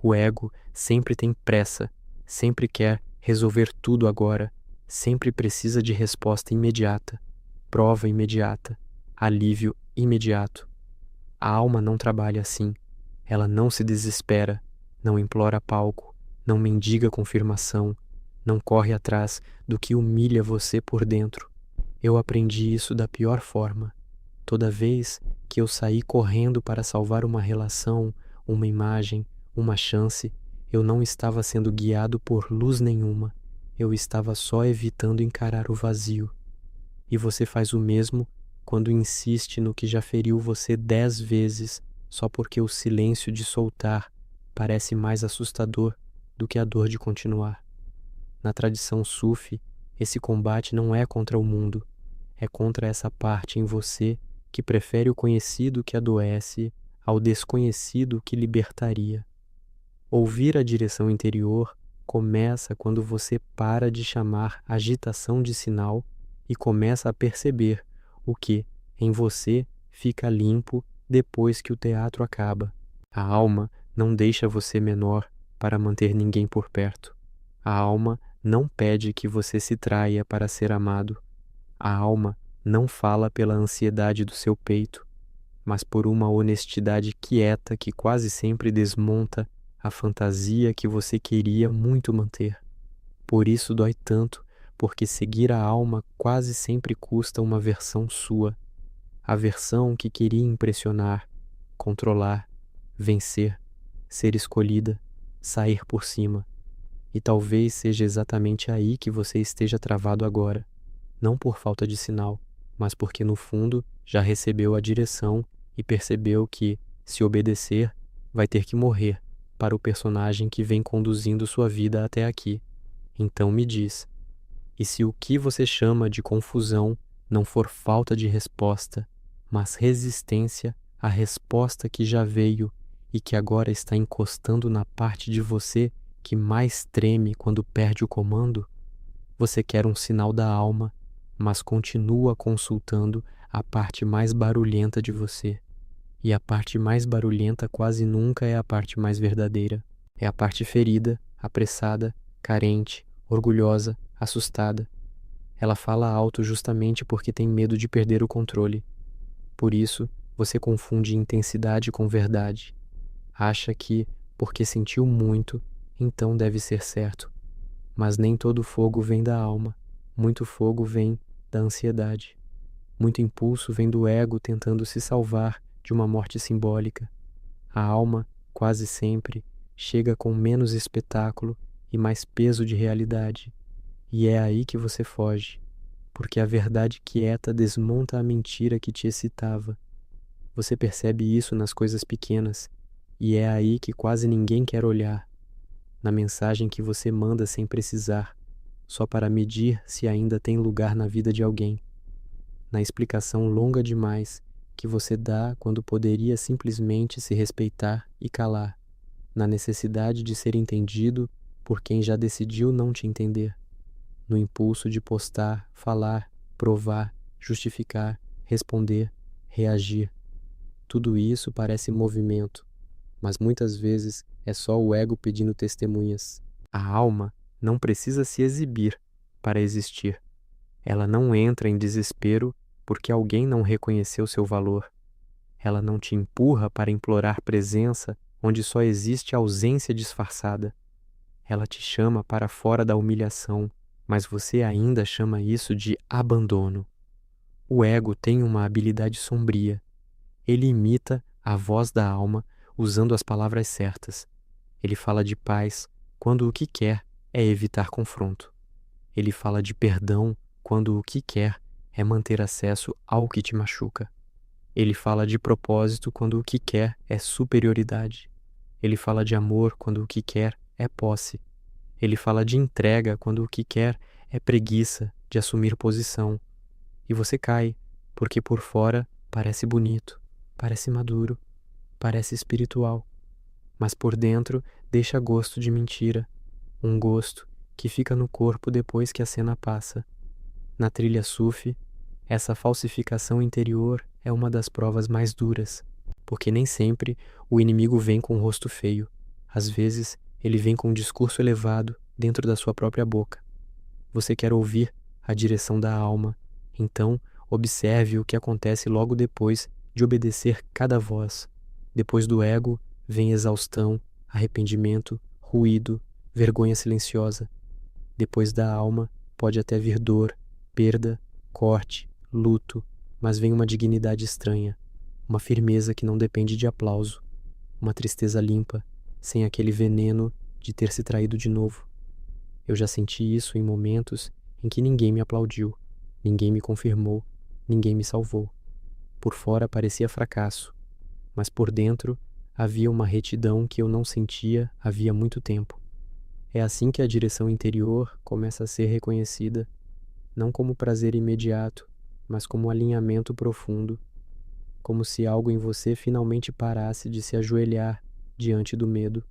O ego sempre tem pressa, sempre quer resolver tudo agora, sempre precisa de resposta imediata, prova imediata, alívio imediato. A alma não trabalha assim. Ela não se desespera, não implora palco, não mendiga confirmação, não corre atrás do que humilha você por dentro. Eu aprendi isso da pior forma. Toda vez que eu saí correndo para salvar uma relação, uma imagem, uma chance, eu não estava sendo guiado por luz nenhuma. Eu estava só evitando encarar o vazio. E você faz o mesmo quando insiste no que já feriu você 10 vezes só porque o silêncio de soltar parece mais assustador do que a dor de continuar. Na tradição sufi, esse combate não é contra o mundo, é contra essa parte em você que prefere o conhecido que adoece ao desconhecido que libertaria. Ouvir a direção interior começa quando você para de chamar agitação de sinal e começa a perceber o que, em você, fica limpo depois que o teatro acaba. A alma não deixa você menor para manter ninguém por perto. A alma não pede que você se traia para ser amado. A alma não fala pela ansiedade do seu peito, mas por uma honestidade quieta que quase sempre desmonta a fantasia que você queria muito manter. Por isso dói tanto, porque seguir a alma quase sempre custa uma versão sua, a versão que queria impressionar, controlar, vencer, ser escolhida, sair por cima. E talvez seja exatamente aí que você esteja travado agora, não por falta de sinal, mas porque no fundo já recebeu a direção e percebeu que, se obedecer, vai ter que morrer para o personagem que vem conduzindo sua vida até aqui. Então me diz, e se o que você chama de confusão não for falta de resposta, mas resistência à resposta que já veio e que agora está encostando na parte de você que mais treme quando perde o comando? Você quer um sinal da alma, mas continua consultando a parte mais barulhenta de você. E a parte mais barulhenta quase nunca é a parte mais verdadeira. É a parte ferida, apressada, carente, orgulhosa, assustada. Ela fala alto justamente porque tem medo de perder o controle. Por isso, você confunde intensidade com verdade. Acha que, porque sentiu muito, então deve ser certo. Mas nem todo fogo vem da alma. Muito fogo vem da ansiedade. Muito impulso vem do ego tentando se salvar de uma morte simbólica. A alma, quase sempre, chega com menos espetáculo e mais peso de realidade. E é aí que você foge, porque a verdade quieta desmonta a mentira que te excitava. Você percebe isso nas coisas pequenas, e é aí que quase ninguém quer olhar, na mensagem que você manda sem precisar, só para medir se ainda tem lugar na vida de alguém, na explicação longa demais que você dá quando poderia simplesmente se respeitar e calar, na necessidade de ser entendido por quem já decidiu não te entender, no impulso de postar, falar, provar, justificar, responder, reagir. Tudo isso parece movimento, mas muitas vezes é só o ego pedindo testemunhas. A alma não precisa se exibir para existir. Ela não entra em desespero porque alguém não reconheceu seu valor. Ela não te empurra para implorar presença onde só existe ausência disfarçada. Ela te chama para fora da humilhação, mas você ainda chama isso de abandono. O ego tem uma habilidade sombria. Ele imita a voz da alma usando as palavras certas. Ele fala de paz quando o que quer é evitar confronto. Ele fala de perdão quando o que quer é manter acesso ao que te machuca. Ele fala de propósito quando o que quer é superioridade. Ele fala de amor quando o que quer é posse. Ele fala de entrega quando o que quer é preguiça de assumir posição. E você cai, porque por fora parece bonito, parece maduro, parece espiritual. Mas por dentro deixa gosto de mentira, um gosto que fica no corpo depois que a cena passa. Na trilha sufi, essa falsificação interior é uma das provas mais duras, porque nem sempre o inimigo vem com o rosto feio. Às vezes, ele vem com um discurso elevado dentro da sua própria boca. Você quer ouvir a direção da alma, então observe o que acontece logo depois de obedecer cada voz. Depois do ego, vem exaustão, arrependimento, ruído, vergonha silenciosa. Depois da alma, pode até vir dor, perda, corte, luto, mas vem uma dignidade estranha, uma firmeza que não depende de aplauso, uma tristeza limpa, sem aquele veneno de ter se traído de novo. Eu já senti isso em momentos em que ninguém me aplaudiu, ninguém me confirmou, ninguém me salvou. Por fora parecia fracasso, mas por dentro havia uma retidão que eu não sentia havia muito tempo. É assim que a direção interior começa a ser reconhecida, não como prazer imediato, mas como alinhamento profundo, como se algo em você finalmente parasse de se ajoelhar diante do medo.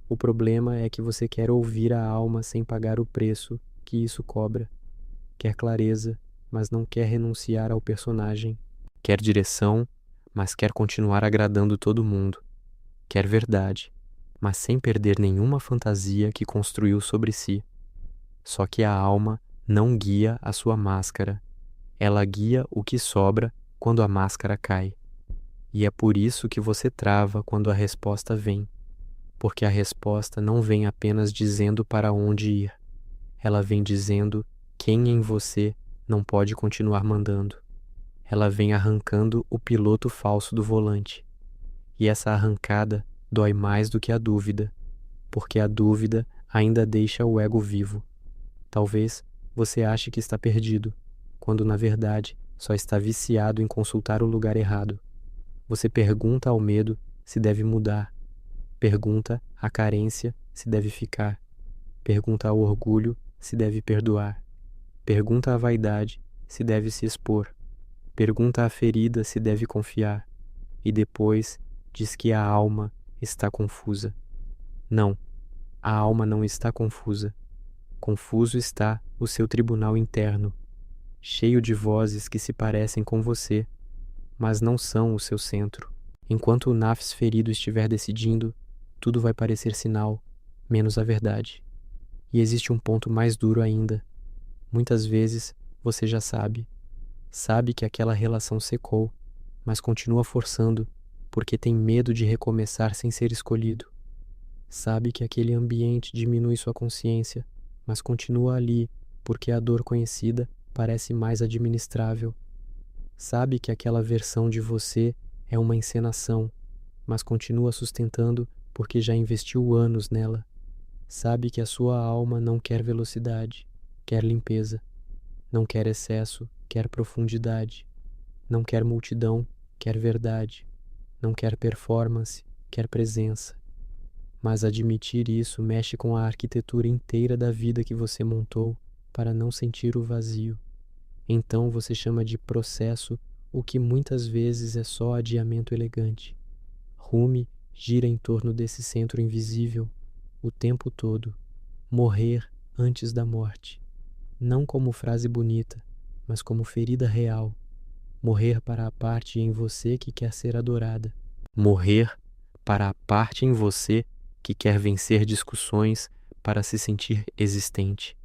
O problema é que você quer ouvir a alma sem pagar o preço que isso cobra. Quer clareza, mas não quer renunciar ao personagem. Quer direção, mas quer continuar agradando todo mundo. Quer verdade, mas sem perder nenhuma fantasia que construiu sobre si. Só que a alma não guia a sua máscara. Ela guia o que sobra quando a máscara cai. E é por isso que você trava quando a resposta vem. Porque a resposta não vem apenas dizendo para onde ir. Ela vem dizendo quem em você não pode continuar mandando. Ela vem arrancando o piloto falso do volante. E essa arrancada dói mais do que a dúvida, porque a dúvida ainda deixa o ego vivo. Talvez você ache que está perdido, quando na verdade só está viciado em consultar o lugar errado. Você pergunta ao medo se deve mudar. Pergunta à carência se deve ficar. Pergunta ao orgulho se deve perdoar. Pergunta à vaidade se deve se expor. Pergunta à ferida se deve confiar. E depois diz que a alma está confusa. Não, a alma não está confusa. Confuso está o seu tribunal interno, cheio de vozes que se parecem com você, mas não são o seu centro. Enquanto o nafs ferido estiver decidindo, tudo vai parecer sinal, menos a verdade. E existe um ponto mais duro ainda. Muitas vezes você já sabe que aquela relação secou, mas continua forçando porque tem medo de recomeçar sem ser escolhido. Sabe que aquele ambiente diminui sua consciência, mas continua ali porque a dor conhecida parece mais administrável. Sabe que aquela versão de você é uma encenação, mas continua sustentando porque já investiu anos nela. Sabe que a sua alma não quer velocidade, quer limpeza. Não quer excesso, quer profundidade. Não quer multidão, quer verdade. Não quer performance, quer presença. Mas admitir isso mexe com a arquitetura inteira da vida que você montou para não sentir o vazio. Então você chama de processo o que muitas vezes é só adiamento elegante. Rumi gira em torno desse centro invisível o tempo todo. Morrer antes da morte. Não como frase bonita, mas como ferida real. Morrer para a parte em você que quer ser adorada. Morrer para a parte em você que quer vencer discussões para se sentir existente.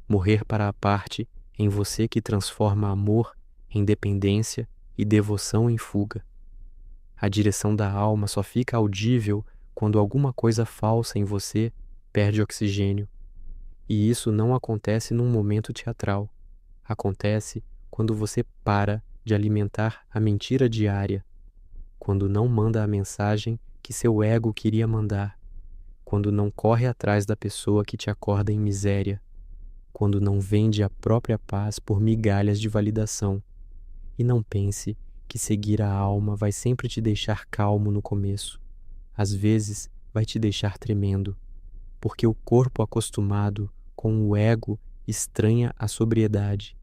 Morrer para a parte em você que transforma amor em dependência e devoção em fuga. A direção da alma só fica audível quando alguma coisa falsa em você perde oxigênio. E isso não acontece num momento teatral. Acontece quando você para de alimentar a mentira diária, quando não manda a mensagem que seu ego queria mandar, quando não corre atrás da pessoa que te acorda em miséria, quando não vende a própria paz por migalhas de validação. E não pense que seguir a alma vai sempre te deixar calmo no começo. Às vezes vai te deixar tremendo, porque o corpo acostumado com o ego estranha a sobriedade.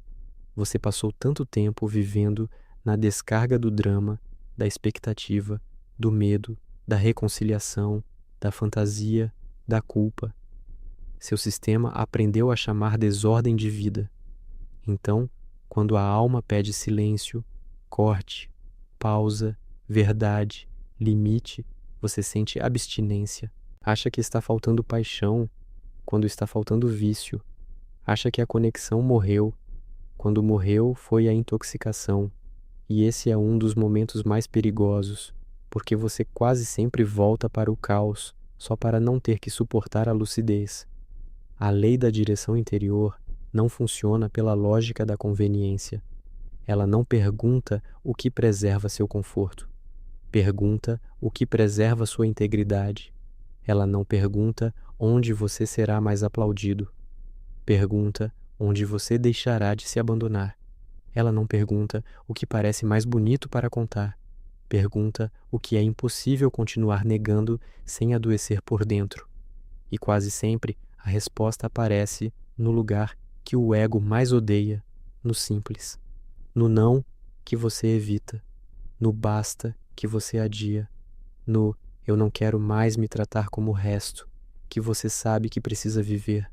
Você passou tanto tempo vivendo na descarga do drama, da expectativa, do medo, da reconciliação, da fantasia, da culpa. Seu sistema aprendeu a chamar desordem de vida. Então, quando a alma pede silêncio, corte, pausa, verdade, limite, você sente abstinência. Acha que está faltando paixão quando está faltando vício. Acha que a conexão morreu quando morreu foi a intoxicação. E esse é um dos momentos mais perigosos, porque você quase sempre volta para o caos só para não ter que suportar a lucidez. A lei da direção interior não funciona pela lógica da conveniência. Ela não pergunta o que preserva seu conforto. Pergunta o que preserva sua integridade. Ela não pergunta onde você será mais aplaudido. Pergunta onde você deixará de se abandonar. Ela não pergunta o que parece mais bonito para contar. Pergunta o que é impossível continuar negando sem adoecer por dentro. E quase sempre a resposta aparece no lugar que o ego mais odeia, no simples, no não que você evita, no basta que você adia, no eu não quero mais me tratar como o resto, que você sabe que precisa viver.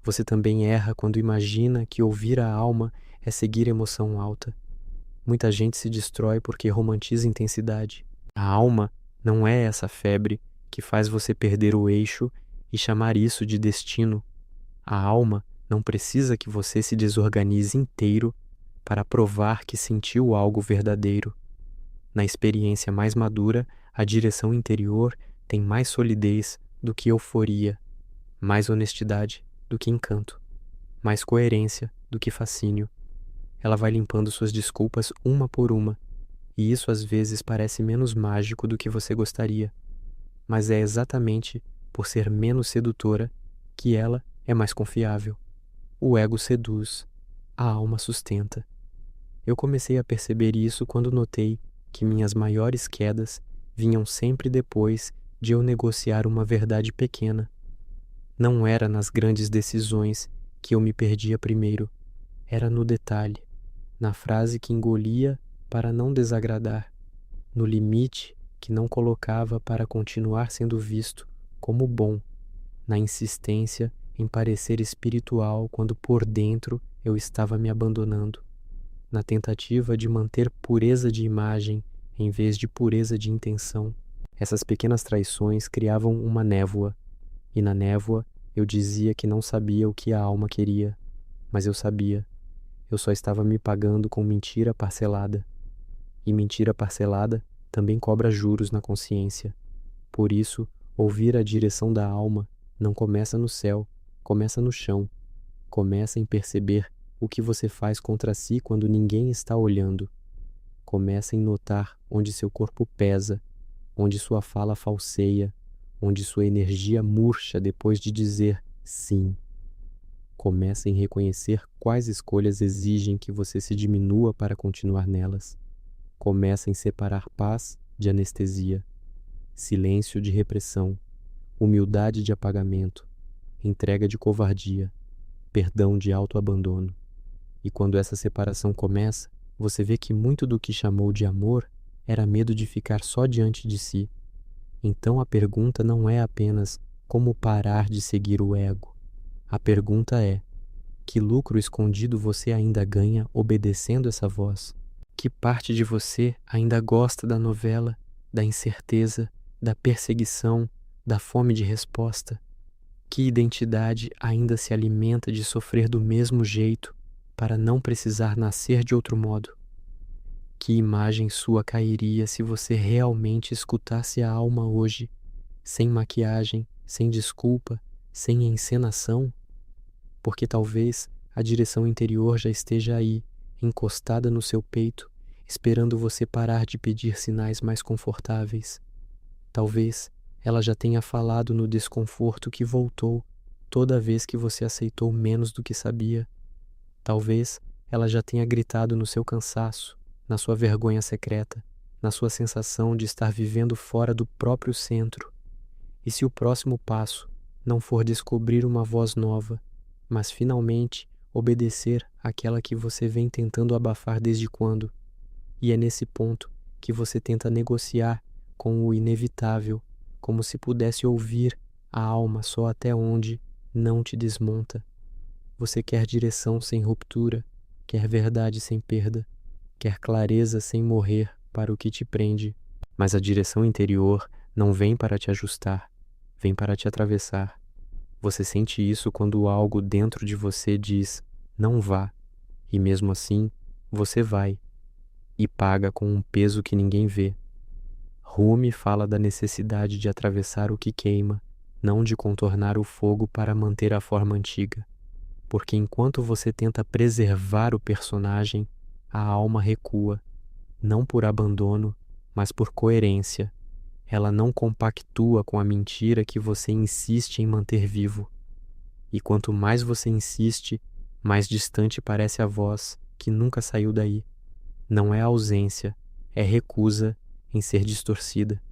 Você também erra quando imagina que ouvir a alma é seguir emoção alta. Muita gente se destrói porque romantiza intensidade. A alma não é essa febre que faz você perder o eixo e chamar isso de destino. A alma não precisa que você se desorganize inteiro para provar que sentiu algo verdadeiro. Na experiência mais madura, a direção interior tem mais solidez do que euforia, mais honestidade do que encanto, mais coerência do que fascínio. Ela vai limpando suas desculpas uma por uma, e isso às vezes parece menos mágico do que você gostaria, mas é exatamente por ser menos sedutora que ela é mais confiável. O ego seduz, a alma sustenta. Eu comecei a perceber isso quando notei que minhas maiores quedas vinham sempre depois de eu negociar uma verdade pequena. Não era nas grandes decisões que eu me perdia primeiro, era no detalhe, na frase que engolia para não desagradar, no limite que não colocava para continuar sendo visto como bom, na insistência em parecer espiritual quando por dentro eu estava me abandonando, na tentativa de manter pureza de imagem em vez de pureza de intenção. Essas pequenas traições criavam uma névoa, e na névoa eu dizia que não sabia o que a alma queria, mas eu sabia. Eu só estava me pagando com mentira parcelada. E mentira parcelada também cobra juros na consciência. Por isso, ouvir a direção da alma não começa no céu, começa no chão. Começa em perceber o que você faz contra si quando ninguém está olhando. Começa em notar onde seu corpo pesa, onde sua fala falseia, onde sua energia murcha depois de dizer sim. Começa em reconhecer quais escolhas exigem que você se diminua para continuar nelas. Começa em separar paz de anestesia, silêncio de repressão, humildade de apagamento, entrega de covardia, perdão de autoabandono. E quando essa separação começa, você vê que muito do que chamou de amor era medo de ficar só diante de si. Então a pergunta não é apenas como parar de seguir o ego. A pergunta é: que lucro escondido você ainda ganha obedecendo essa voz? Que parte de você ainda gosta da novela, da incerteza, da perseguição, da fome de resposta? Que identidade ainda se alimenta de sofrer do mesmo jeito para não precisar nascer de outro modo? Que imagem sua cairia se você realmente escutasse a alma hoje, sem maquiagem, sem desculpa, sem encenação? Porque talvez a direção interior já esteja aí, encostada no seu peito, esperando você parar de pedir sinais mais confortáveis. Talvez ela já tenha falado no desconforto que voltou toda vez que você aceitou menos do que sabia. Talvez ela já tenha gritado no seu cansaço, na sua vergonha secreta, na sua sensação de estar vivendo fora do próprio centro. E se o próximo passo não for descobrir uma voz nova, mas finalmente obedecer àquela que você vem tentando abafar desde quando? E é nesse ponto que você tenta negociar com o inevitável, como se pudesse ouvir a alma só até onde não te desmonta. Você quer direção sem ruptura, quer verdade sem perda, quer clareza sem morrer para o que te prende. Mas a direção interior não vem para te ajustar, vem para te atravessar. Você sente isso quando algo dentro de você diz, não vá, e mesmo assim, você vai, e paga com um peso que ninguém vê. Rumi fala da necessidade de atravessar o que queima, não de contornar o fogo para manter a forma antiga. Porque enquanto você tenta preservar o personagem, a alma recua, não por abandono, mas por coerência. Ela não compactua com a mentira que você insiste em manter vivo. E quanto mais você insiste, mais distante parece a voz que nunca saiu daí. Não é ausência, é recusa em ser distorcida.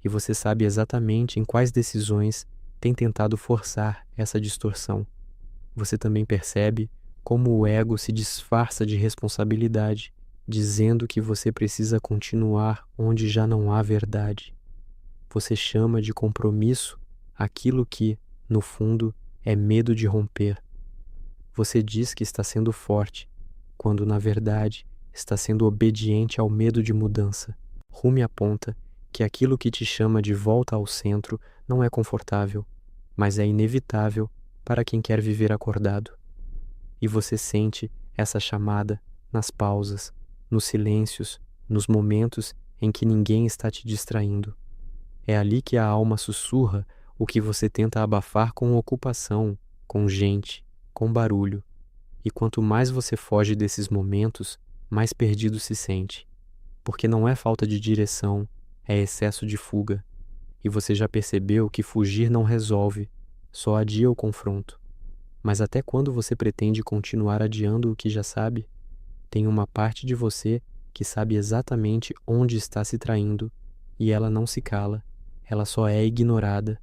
E você sabe exatamente em quais decisões tem tentado forçar essa distorção. Você também percebe como o ego se disfarça de responsabilidade, dizendo que você precisa continuar onde já não há verdade. Você chama de compromisso aquilo que, no fundo, é medo de romper. Você diz que está sendo forte, quando na verdade está sendo obediente ao medo de mudança. Rumi aponta que aquilo que te chama de volta ao centro não é confortável, mas é inevitável para quem quer viver acordado. E você sente essa chamada nas pausas, nos silêncios, nos momentos em que ninguém está te distraindo. É ali que a alma sussurra o que você tenta abafar com ocupação, com gente, com barulho. E quanto mais você foge desses momentos, mais perdido se sente. Porque não é falta de direção, é excesso de fuga. E você já percebeu que fugir não resolve, só adia o confronto. Mas até quando você pretende continuar adiando o que já sabe? Tem uma parte de você que sabe exatamente onde está se traindo, e ela não se cala, ela só é ignorada.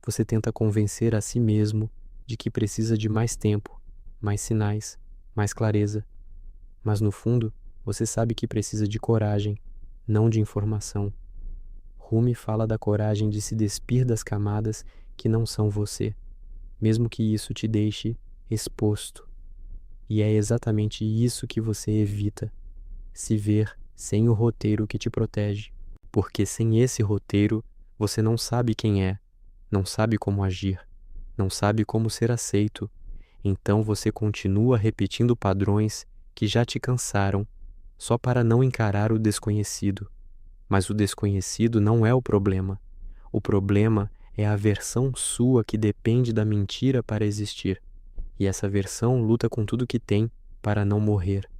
Você tenta convencer a si mesmo de que precisa de mais tempo, mais sinais, mais clareza. Mas no fundo, você sabe que precisa de coragem, não de informação. Rumi fala da coragem de se despir das camadas que não são você, mesmo que isso te deixe exposto. E é exatamente isso que você evita, se ver sem o roteiro que te protege. Porque sem esse roteiro, você não sabe quem é, não sabe como agir, não sabe como ser aceito. Então você continua repetindo padrões que já te cansaram, só para não encarar o desconhecido. Mas o desconhecido não é o problema. O problema é a versão sua que depende da mentira para existir. E essa versão luta com tudo que tem para não morrer.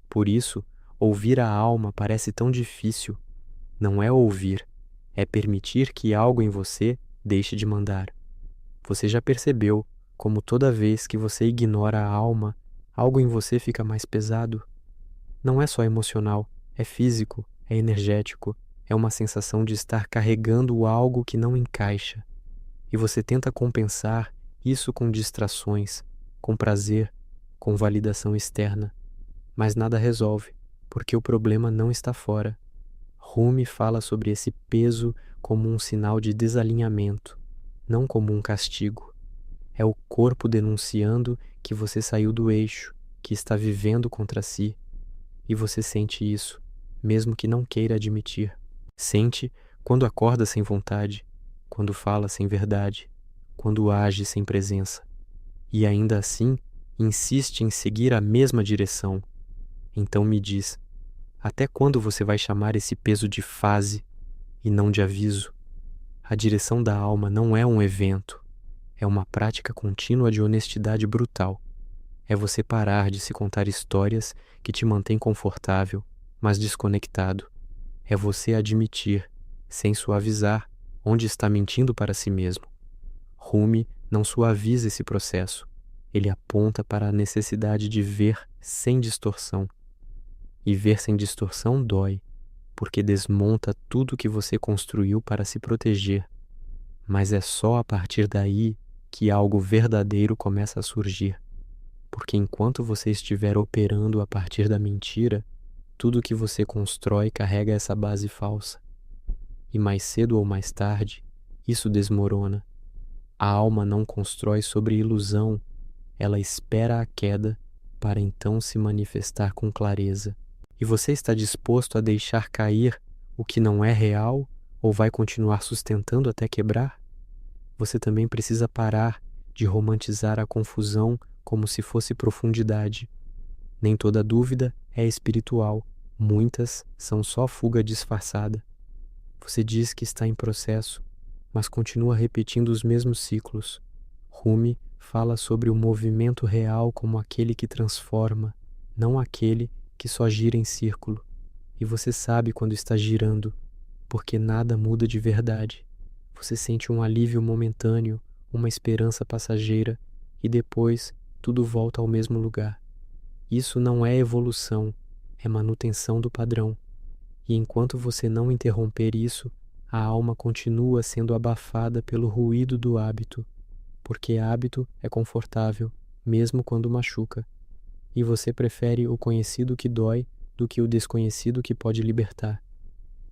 Por isso, ouvir a alma parece tão difícil. Não é ouvir, é permitir que algo em você deixe de mandar. Você já percebeu como toda vez que você ignora a alma, algo em você fica mais pesado? Não é só emocional, é físico, é energético, é uma sensação de estar carregando algo que não encaixa. E você tenta compensar isso com distrações, com prazer, com validação externa. Mas nada resolve, porque o problema não está fora. Rumi fala sobre esse peso como um sinal de desalinhamento, não como um castigo. É o corpo denunciando que você saiu do eixo, que está vivendo contra si. E você sente isso, mesmo que não queira admitir. Sente quando acorda sem vontade, quando fala sem verdade, quando age sem presença. E ainda assim, insiste em seguir a mesma direção. Então me diz, até quando você vai chamar esse peso de fase e não de aviso? A direção da alma não é um evento, é uma prática contínua de honestidade brutal. É você parar de se contar histórias que te mantêm confortável, mas desconectado. É você admitir, sem suavizar, onde está mentindo para si mesmo. Rumi não suaviza esse processo. Ele aponta para a necessidade de ver sem distorção. E ver sem distorção dói, porque desmonta tudo que você construiu para se proteger. Mas é só a partir daí que algo verdadeiro começa a surgir. Porque enquanto você estiver operando a partir da mentira, tudo que você constrói carrega essa base falsa. E mais cedo ou mais tarde, isso desmorona. A alma não constrói sobre ilusão, ela espera a queda para então se manifestar com clareza. E você está disposto a deixar cair o que não é real ou vai continuar sustentando até quebrar? você também precisa parar de romantizar a confusão como se fosse profundidade. Nem toda dúvida é espiritual, muitas são só fuga disfarçada. Você diz que está em processo, mas continua repetindo os mesmos ciclos. Rumi fala sobre o movimento real como aquele que transforma, não aquele que só gira em círculo. E você sabe quando está girando, porque nada muda de verdade. Você sente um alívio momentâneo, uma esperança passageira, e depois tudo volta ao mesmo lugar. Isso não é evolução, é manutenção do padrão. E enquanto você não interromper isso, a alma continua sendo abafada pelo ruído do hábito, porque hábito é confortável, mesmo quando machuca. E você prefere o conhecido que dói do que o desconhecido que pode libertar.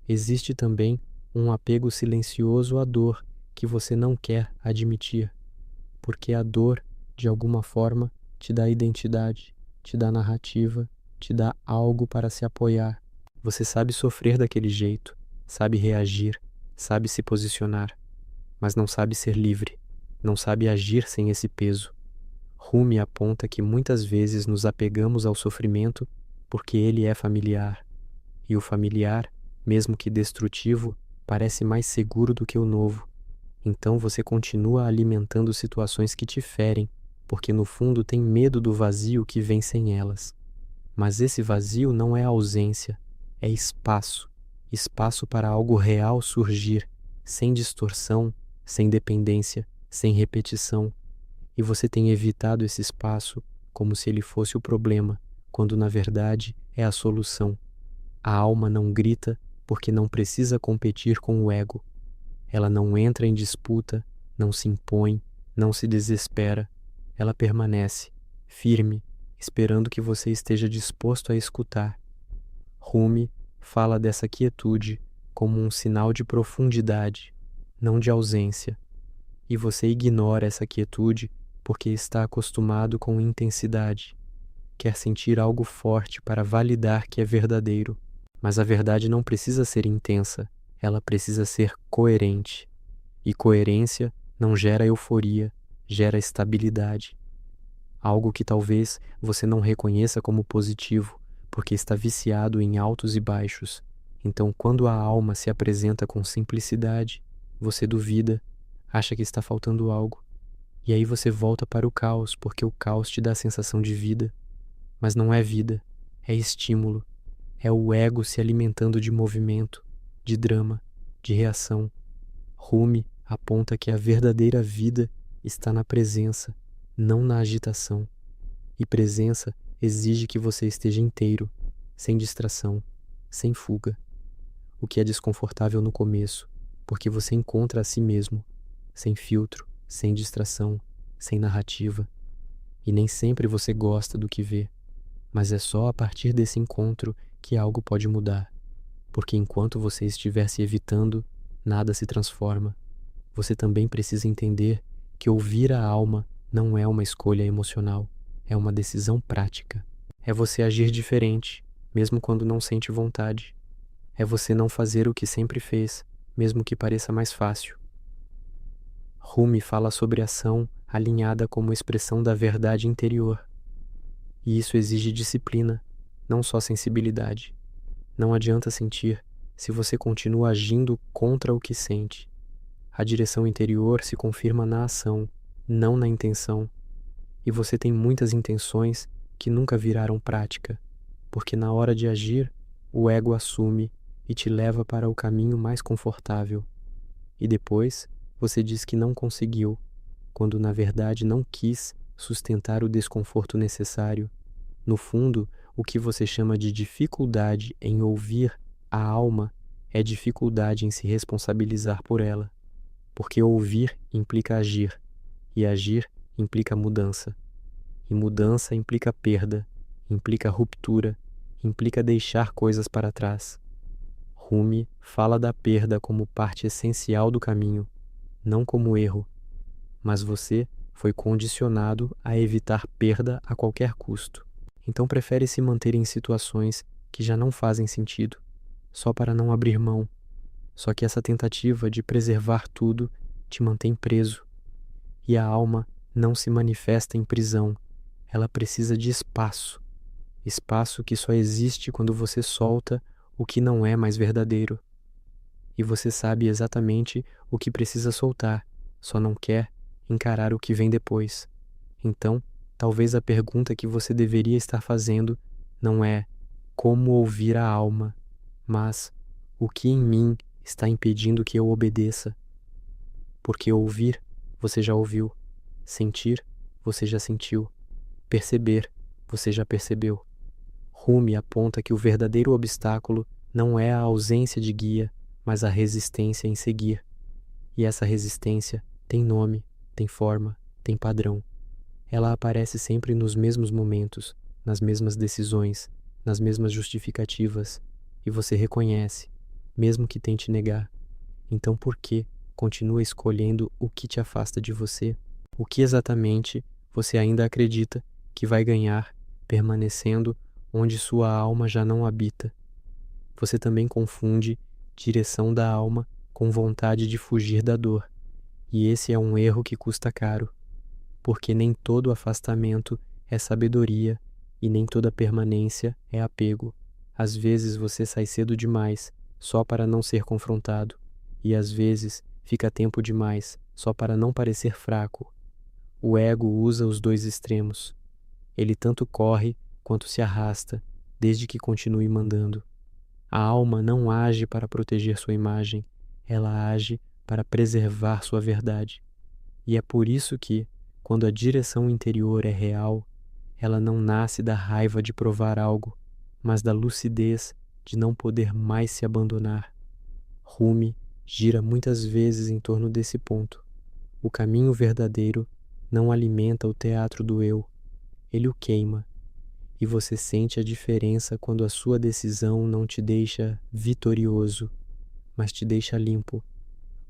Existe também um apego silencioso à dor que você não quer admitir, porque a dor, de alguma forma, te dá identidade, te dá narrativa, te dá algo para se apoiar. Você sabe sofrer daquele jeito, sabe reagir, sabe se posicionar, mas não sabe ser livre, não sabe agir sem esse peso. Rumi aponta que muitas vezes nos apegamos ao sofrimento porque ele é familiar, e o familiar, mesmo que destrutivo, parece mais seguro do que o novo. Então você continua alimentando situações que te ferem, porque no fundo tem medo do vazio que vem sem elas. Mas esse vazio não é ausência, é espaço, espaço para algo real surgir, sem distorção, sem dependência, sem repetição. E você tem evitado esse espaço como se ele fosse o problema, quando na verdade é a solução. A alma não grita porque não precisa competir com o ego. Ela não entra em disputa, não se impõe, não se desespera. Ela permanece, firme, esperando que você esteja disposto a escutar. Rumi fala dessa quietude como um sinal de profundidade, não de ausência. E você ignora essa quietude porque está acostumado com intensidade. Quer sentir algo forte para validar que é verdadeiro. Mas a verdade não precisa ser intensa, ela precisa ser coerente. E coerência não gera euforia, gera estabilidade. Algo que talvez você não reconheça como positivo, porque está viciado em altos e baixos. Então, quando a alma se apresenta com simplicidade, você duvida, acha que está faltando algo. E aí você volta para o caos, porque o caos te dá a sensação de vida. Mas não é vida, é estímulo. É o ego se alimentando de movimento, de drama, de reação. Rumi aponta que a verdadeira vida está na presença, não na agitação. E presença exige que você esteja inteiro, sem distração, sem fuga. O que é desconfortável no começo, porque você encontra a si mesmo, sem filtro, sem distração, sem narrativa. E nem sempre você gosta do que vê, mas é só a partir desse encontro que algo pode mudar, porque enquanto você estiver se evitando, nada se transforma. Você também precisa entender que ouvir a alma não é uma escolha emocional, é uma decisão prática. É você agir diferente, mesmo quando não sente vontade. É você não fazer o que sempre fez, mesmo que pareça mais fácil. Rumi fala sobre ação alinhada como expressão da verdade interior. E isso exige disciplina, não só sensibilidade. Não adianta sentir se você continua agindo contra o que sente. A direção interior se confirma na ação, não na intenção. E você tem muitas intenções que nunca viraram prática, porque na hora de agir, o ego assume e te leva para o caminho mais confortável. E depois, você diz que não conseguiu, quando na verdade não quis sustentar o desconforto necessário. No fundo, o que você chama de dificuldade em ouvir a alma é dificuldade em se responsabilizar por ela, porque ouvir implica agir, e agir implica mudança, e mudança implica perda, implica ruptura, implica deixar coisas para trás. Rumi fala da perda como parte essencial do caminho, não como erro, mas você foi condicionado a evitar perda a qualquer custo. Então prefere se manter em situações que já não fazem sentido, só para não abrir mão. Só que essa tentativa de preservar tudo te mantém preso. E a alma não se manifesta em prisão, ela precisa de espaço. Espaço que só existe quando você solta o que não é mais verdadeiro. E você sabe exatamente o que precisa soltar, só não quer encarar o que vem depois. Então, talvez a pergunta que você deveria estar fazendo não é como ouvir a alma, mas o que em mim está impedindo que eu obedeça? Porque ouvir, você já ouviu. Sentir, você já sentiu. Perceber, você já percebeu. Rumi aponta que o verdadeiro obstáculo não é a ausência de guia, mas a resistência em seguir. E essa resistência tem nome, tem forma, tem padrão. Ela aparece sempre nos mesmos momentos, nas mesmas decisões, nas mesmas justificativas, e você reconhece, mesmo que tente negar. Então por que continua escolhendo o que te afasta de você? O que exatamente você ainda acredita que vai ganhar permanecendo onde sua alma já não habita? Você também confunde direção da alma com vontade de fugir da dor, e esse é um erro que custa caro, porque nem todo afastamento é sabedoria e nem toda permanência é apego. Às vezes você sai cedo demais só para não ser confrontado, e às vezes fica tempo demais só para não parecer fraco. O ego usa os dois extremos. Ele tanto corre quanto se arrasta, desde que continue mandando. A alma não age para proteger sua imagem, ela age para preservar sua verdade. E é por isso que, quando a direção interior é real, ela não nasce da raiva de provar algo, mas da lucidez de não poder mais se abandonar. Rumi gira muitas vezes em torno desse ponto. O caminho verdadeiro não alimenta o teatro do eu, ele o queima. E você sente a diferença quando a sua decisão não te deixa vitorioso, mas te deixa limpo.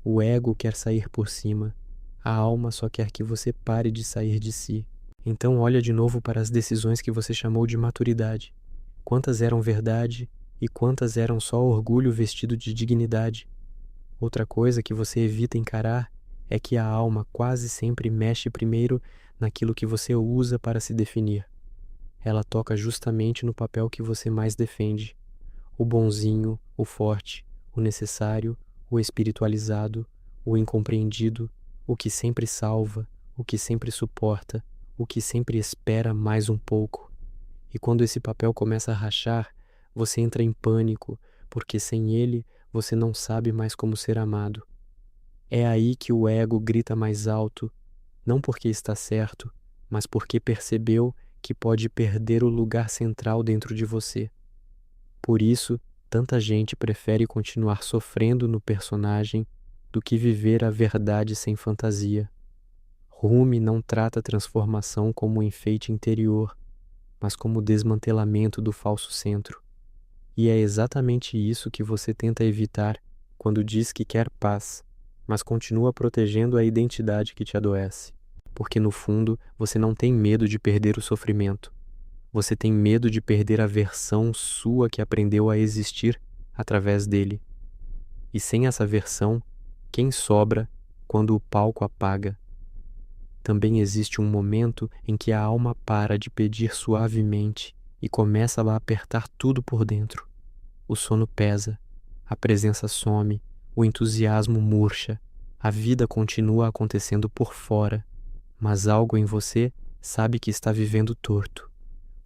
O ego quer sair por cima, a alma só quer que você pare de sair de si. Então olha de novo para as decisões que você chamou de maturidade. Quantas eram verdade e quantas eram só orgulho vestido de dignidade? Outra coisa que você evita encarar é que a alma quase sempre mexe primeiro naquilo que você usa para se definir. Ela toca justamente no papel que você mais defende. O bonzinho, o forte, o necessário, o espiritualizado, o incompreendido, o que sempre salva, o que sempre suporta, o que sempre espera mais um pouco. E quando esse papel começa a rachar, você entra em pânico, porque sem ele você não sabe mais como ser amado. É aí que o ego grita mais alto, não porque está certo, mas porque percebeu que pode perder o lugar central dentro de você. Por isso, tanta gente prefere continuar sofrendo no personagem do que viver a verdade sem fantasia. Rumi não trata a transformação como um enfeite interior, mas como o desmantelamento do falso centro. E é exatamente isso que você tenta evitar quando diz que quer paz, mas continua protegendo a identidade que te adoece. Porque no fundo você não tem medo de perder o sofrimento. Você tem medo de perder a versão sua que aprendeu a existir através dele. E sem essa versão, quem sobra quando o palco apaga? Também existe um momento em que a alma para de pedir suavemente e começa a apertar tudo por dentro. O sono pesa, a presença some, o entusiasmo murcha, a vida continua acontecendo por fora, mas algo em você sabe que está vivendo torto.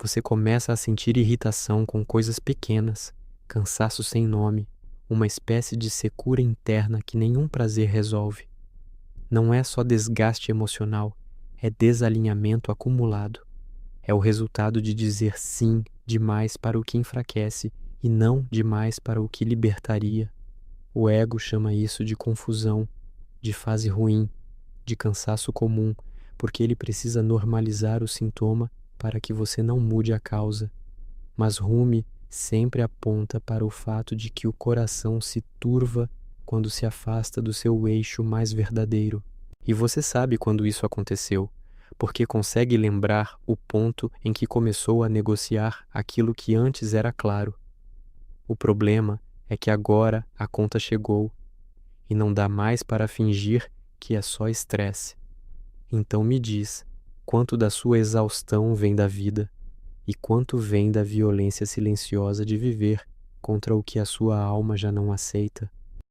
Você começa a sentir irritação com coisas pequenas, cansaço sem nome, uma espécie de secura interna que nenhum prazer resolve. Não é só desgaste emocional, é desalinhamento acumulado. É o resultado de dizer sim demais para o que enfraquece e não demais para o que libertaria. O ego chama isso de confusão, de fase ruim, de cansaço comum, porque ele precisa normalizar o sintoma para que você não mude a causa. Mas Rumi sempre aponta para o fato de que o coração se turva quando se afasta do seu eixo mais verdadeiro. E você sabe quando isso aconteceu, porque consegue lembrar o ponto em que começou a negociar aquilo que antes era claro. O problema é que agora a conta chegou, e não dá mais para fingir que é só estresse. Então me diz, quanto da sua exaustão vem da vida e quanto vem da violência silenciosa de viver contra o que a sua alma já não aceita?